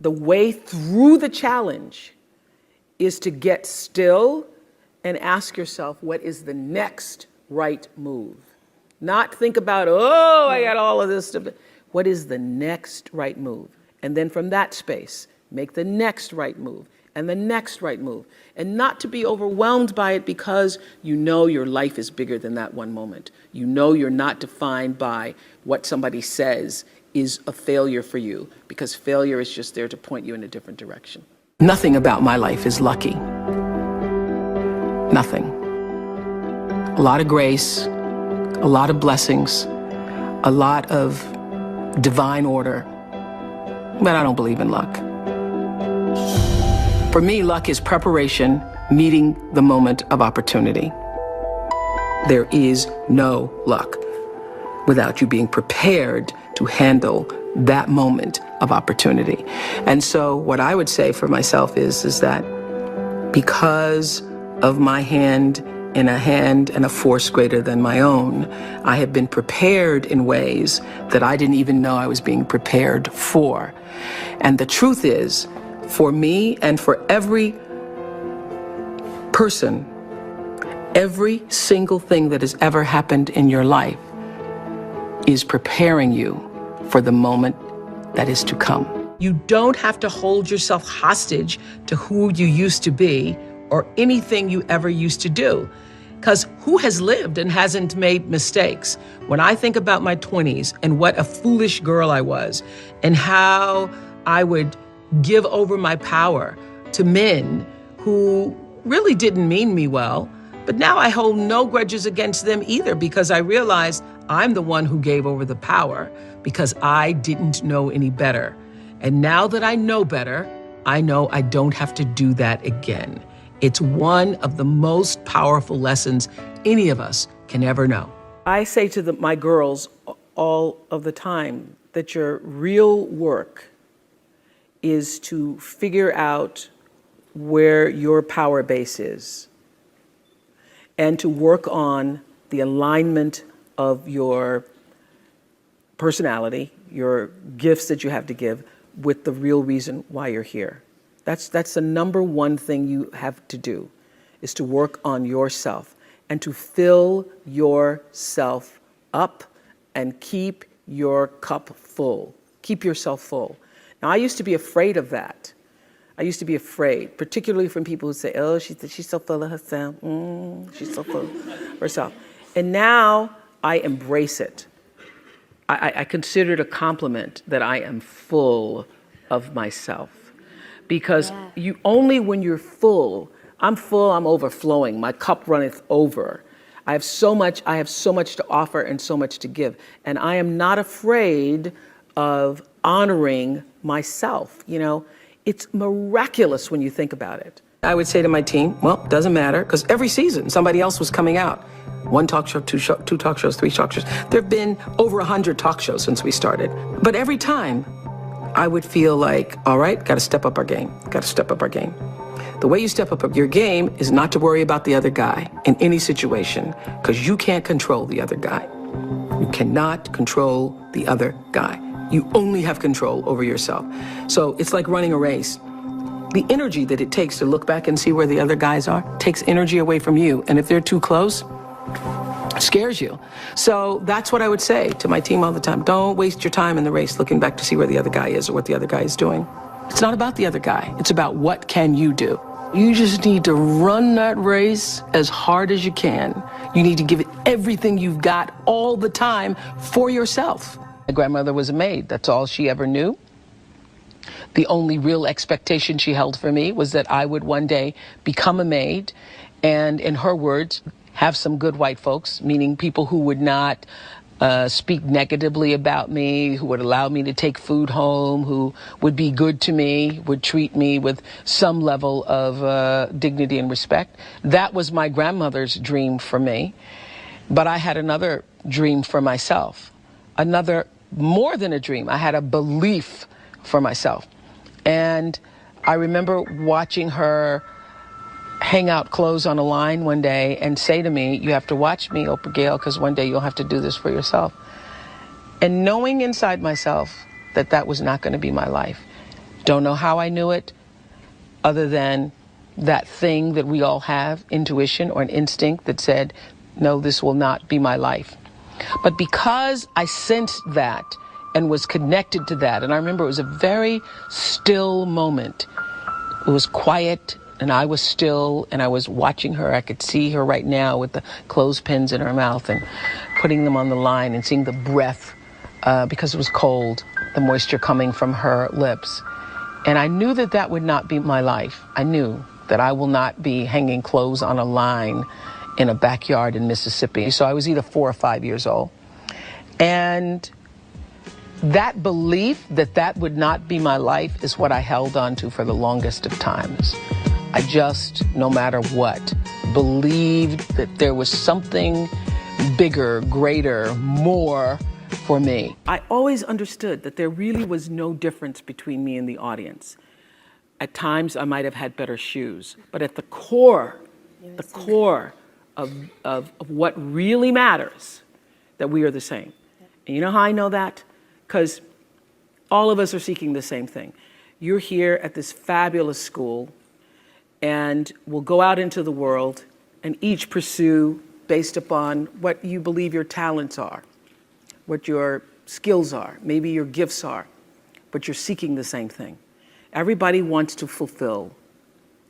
The way through the challenge is to get still and ask yourself, what is the next right move? Not think about, oh, I got all of this stuff. What is the next right move? And then from that space, make the next right move and the next right move. And not to be overwhelmed by it, because you know your life is bigger than that one moment. You know you're not defined by what somebody says is a failure for you, because failure is just there to point you in a different direction. Nothing about my life is lucky. Nothing. A lot of grace, a lot of blessings, a lot of divine order, but I don't believe in luck. For me, luck is preparation meeting the moment of opportunity. There is no luck without you being prepared to handle that moment of opportunity. And so what I would say for myself is that because of my hand and a force greater than my own, I have been prepared in ways that I didn't even know I was being prepared for. And the truth is, for me and for every person, every single thing that has ever happened in your life is preparing you for the moment that is to come. You don't have to hold yourself hostage to who you used to be or anything you ever used to do. Because who has lived and hasn't made mistakes? When I think about my 20s and what a foolish girl I was, and how I would give over my power to men who really didn't mean me well, but now I hold no grudges against them either, because I realized I'm the one who gave over the power because I didn't know any better. And now that I know better, I know I don't have to do that again. It's one of the most powerful lessons any of us can ever know. I say to my girls all of the time that your real work is to figure out where your power base is and to work on the alignment of your personality, your gifts that you have to give, with the real reason why you're here. That's the number one thing you have to do, is to work on yourself and to fill yourself up and keep your cup full. Keep yourself full. Now, I used to be afraid of that. I used to be afraid, particularly from people who say, oh, she's so full of herself. She's so full of herself. And now I embrace it. I consider it a compliment that I am full of myself. Because you only when you're full, I'm overflowing, my cup runneth over. I have so much to offer and so much to give. And I am not afraid of honoring myself. You know, it's miraculous when you think about it. I would say to my team, well, it doesn't matter, because every season somebody else was coming out. One talk show, two talk shows, three talk shows. There have been over 100 talk shows since we started. But every time I would feel like, all right, got to step up our game, got to step up our game. The way you step up your game is not to worry about the other guy in any situation, because you can't control the other guy. You cannot control the other guy. You only have control over yourself. So it's like running a race. The energy that it takes to look back and see where the other guys are takes energy away from you. And if they're too close, it scares you. So that's what I would say to my team all the time. Don't waste your time in the race looking back to see where the other guy is or what the other guy is doing. It's not about the other guy. It's about what can you do. You just need to run that race as hard as you can. You need to give it everything you've got all the time for yourself. My grandmother was a maid. That's all she ever knew. The only real expectation she held for me was that I would one day become a maid and, in her words, have some good white folks, meaning people who would not speak negatively about me, who would allow me to take food home, who would be good to me, would treat me with some level of dignity and respect. That was my grandmother's dream for me. But I had another dream for myself, more than a dream. I had a belief for myself. And I remember watching her hang out clothes on a line one day and say to me, you have to watch me, Oprah Gail, because one day you'll have to do this for yourself. And knowing inside myself that that was not going to be my life, Don't know how I knew it, other than that thing that we all have, intuition or an instinct that said, no, this will not be my life. But because I sensed that and was connected to that, and I remember it was a very still moment. It was quiet, and I was still, and I was watching her. I could see her right now with the clothespins in her mouth and putting them on the line and seeing the breath, because it was cold, the moisture coming from her lips. And I knew that that would not be my life. I knew that I will not be hanging clothes on a line in a backyard in Mississippi. So I was either 4 or 5 years old. And that belief that that would not be my life is what I held on to for the longest of times. I just, no matter what, believed that there was something bigger, greater, more for me. I always understood that there really was no difference between me and the audience. At times I might have had better shoes, but at the core of what really matters, that we are the same. And you know how I know that? Because all of us are seeking the same thing. You're here at this fabulous school, and we'll go out into the world and each pursue based upon what you believe your talents are, what your skills are, maybe your gifts are, but you're seeking the same thing. Everybody wants to fulfill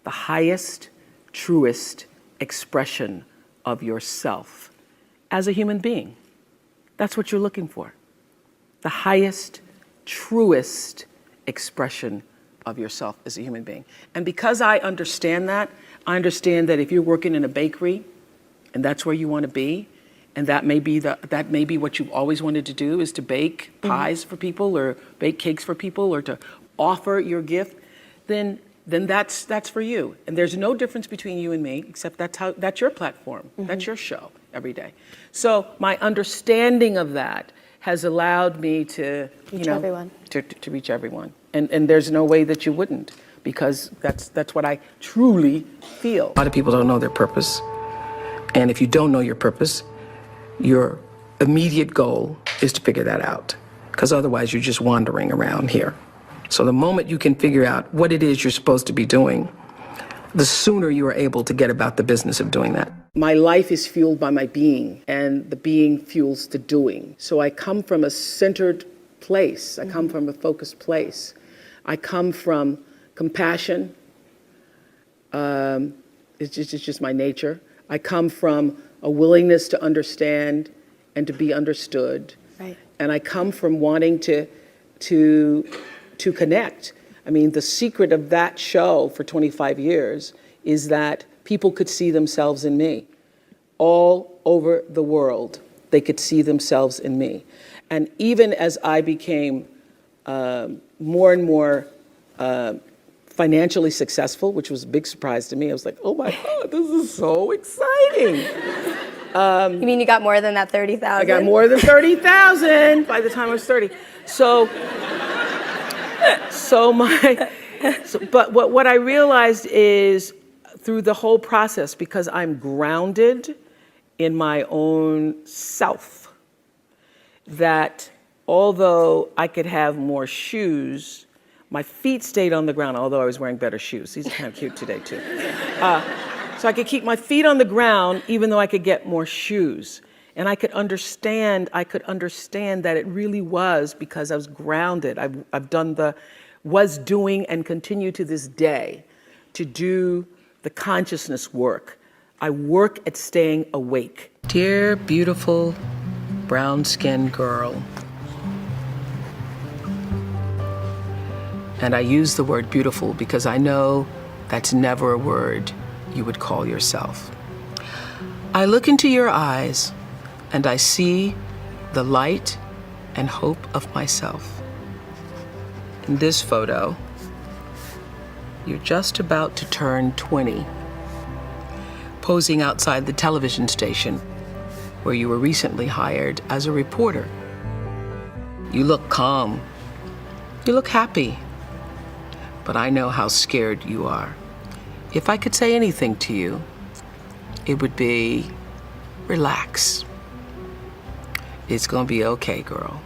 the highest, truest expression of yourself as a human being. That's what you're looking for. The highest, truest expression of yourself as a human being. And because I understand that if you're working in a bakery and that's where you want to be, and that may be what you've always wanted to do, is to bake pies for people or bake cakes for people or to offer your gift, then that's for you. And there's no difference between you and me, except that's your platform. That's your show every day. So my understanding of that has allowed me to reach everyone. To reach everyone. And there's no way that you wouldn't, because that's what I truly feel. A lot of people don't know their purpose. And if you don't know your purpose, your immediate goal is to figure that out, because otherwise you're just wandering around here. So the moment you can figure out what it is you're supposed to be doing, the sooner you are able to get about the business of doing that. My life is fueled by my being, and the being fuels the doing. So I come from a centered place. I come from a focused place. I come from compassion. It's just my nature. I come from a willingness to understand and to be understood. Right. And I come from wanting to connect. I mean, the secret of that show for 25 years is that people could see themselves in me. All over the world, they could see themselves in me. And even as I became more and more financially successful, which was a big surprise to me, I was like, oh my God, this is so exciting. You mean you got more than that 30,000? I got more than 30,000 by the time I was 30. But what I realized is, through the whole process, because I'm grounded in my own self, that although I could have more shoes, my feet stayed on the ground, although I was wearing better shoes. These are kind of cute today, too. So I could keep my feet on the ground, even though I could get more shoes. And I could understand that it really was because I was grounded. Was doing and continue to this day to do the consciousness work. I work at staying awake. Dear, beautiful, brown-skinned girl. And I use the word beautiful because I know that's never a word you would call yourself. I look into your eyes and I see the light and hope of myself. In this photo, you're just about to turn 20, posing outside the television station where you were recently hired as a reporter. You look calm. You look happy. But I know how scared you are. If I could say anything to you, it would be, relax. It's gonna be okay, girl.